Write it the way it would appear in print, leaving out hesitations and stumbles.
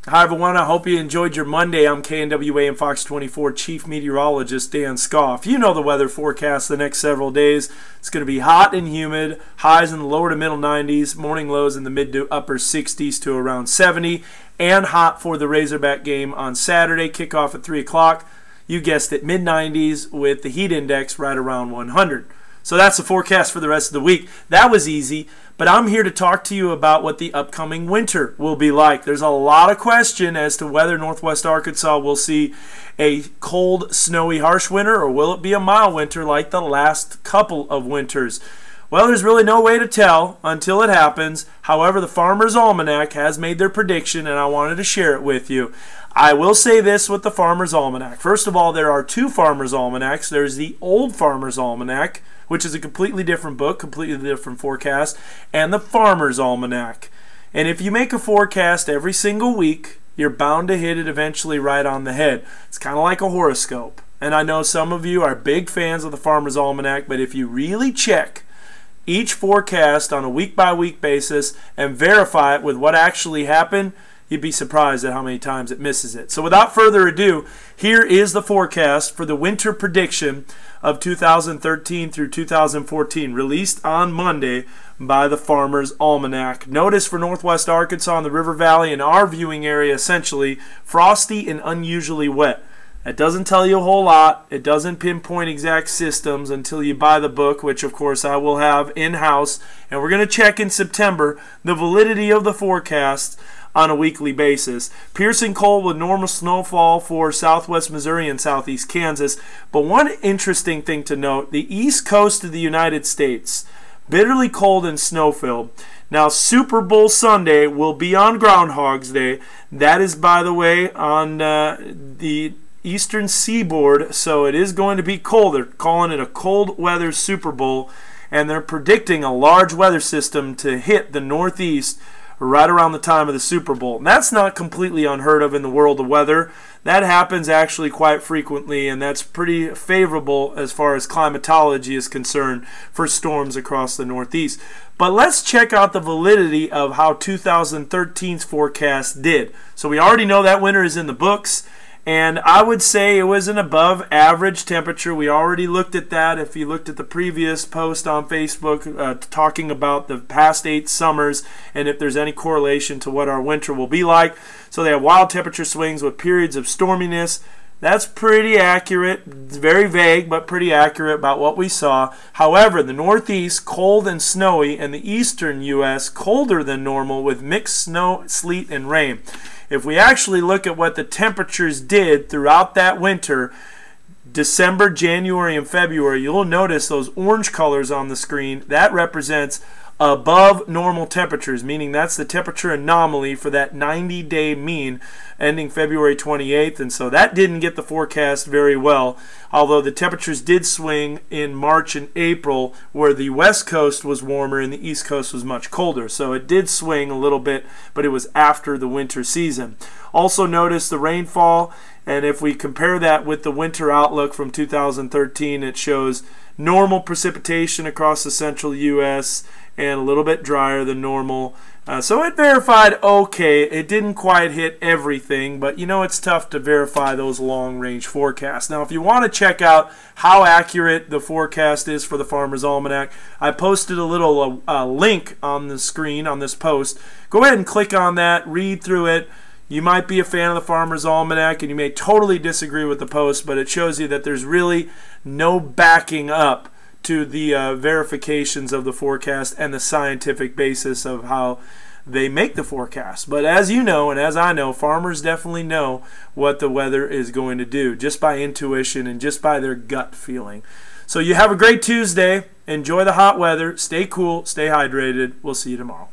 Hi everyone, I hope you enjoyed your Monday. I'm KNWA and Fox 24 Chief Meteorologist Dan Skoff. You know the weather forecast the next several days. It's going to be hot and humid, highs in the lower to middle 90s, morning lows in the mid to upper 60s to around 70, and hot for the Razorback game on Saturday, kickoff at 3 o'clock. You guessed it, mid 90s with the heat index right around 100. So that's the forecast for the rest of the week. That was easy, but I'm here to talk to you about what the upcoming winter will be like. There's a lot of question as to whether Northwest Arkansas will see a cold, snowy, harsh winter, or will it be a mild winter like the last couple of winters. Well, there's really no way to tell until it happens. However, the Farmers Almanac has made their prediction, and I wanted to share it with you. I will say this with the Farmers Almanac. First of all, there are two Farmers Almanacs. There's the old Farmers Almanac, which is a completely different book, completely different forecast, and the Farmers Almanac. And if you make a forecast every single week, you're bound to hit it eventually right on the head. It's kind of like a horoscope. And I know some of you are big fans of the Farmers Almanac, but if you really check each forecast on a week-by-week basis and verify it with what actually happened, you'd be surprised at how many times it misses it. So without further ado, here is the forecast for the winter prediction of 2013 through 2014, released on Monday by the Farmers Almanac. Notice for Northwest Arkansas and the River Valley and our viewing area, essentially, frosty and unusually wet. That doesn't tell you a whole lot. It doesn't pinpoint exact systems until you buy the book, which of course I will have in-house. And we're going to check in September the validity of the forecast on a weekly basis. Piercing cold with normal snowfall for southwest Missouri and southeast Kansas. But one interesting thing to note, the east coast of the United States, bitterly cold and snow-filled. Now, Super Bowl Sunday will be on Groundhog's Day. That is, by the way, on the eastern seaboard, so it is going to be cold. They're calling it a cold weather Super Bowl, and they're predicting a large weather system to hit the Northeast right around the time of the Super Bowl. And that's not completely unheard of in the world of weather. That happens actually quite frequently, and that's pretty favorable as far as climatology is concerned for storms across the Northeast. But let's check out the validity of how 2013's forecast did. So we already know that winter is in the books, and I would say it was an above average temperature. We already looked at that. If you looked at the previous post on Facebook talking about the past 8 summers and if there's any correlation to what our winter will be like. So they have wild temperature swings with periods of storminess. That's pretty accurate. It's very vague, but pretty accurate about what we saw. However, the Northeast, cold and snowy, and the eastern U.S., colder than normal with mixed snow, sleet, and rain. If we actually look at what the temperatures did throughout that winter, December, January, and February, you'll notice those orange colors on the screen. That represents above normal temperatures, meaning that's the temperature anomaly for that 90-day mean ending February 28th, and so that didn't get the forecast very well, although the temperatures did swing in March and April where the west coast was warmer and the east coast was much colder, so it did swing a little bit, but it was after the winter season. Also notice the rainfall, and if we compare that with the winter outlook from 2013, it shows normal precipitation across the central U.S. and a little bit drier than normal. So it verified okay. It didn't quite hit everything, but you know it's tough to verify those long-range forecasts. Now, if you want to check out how accurate the forecast is for the Farmers Almanac, I posted a little link on the screen on this post. Go ahead and click on that, read through it. You might be a fan of the Farmers Almanac and you may totally disagree with the post, but it shows you that there's really no backing up to the verifications of the forecast and the scientific basis of how they make the forecast. But as you know, and as I know, farmers definitely know what the weather is going to do just by intuition and just by their gut feeling. So you have a great Tuesday. Enjoy the hot weather. Stay cool. Stay hydrated. We'll see you tomorrow.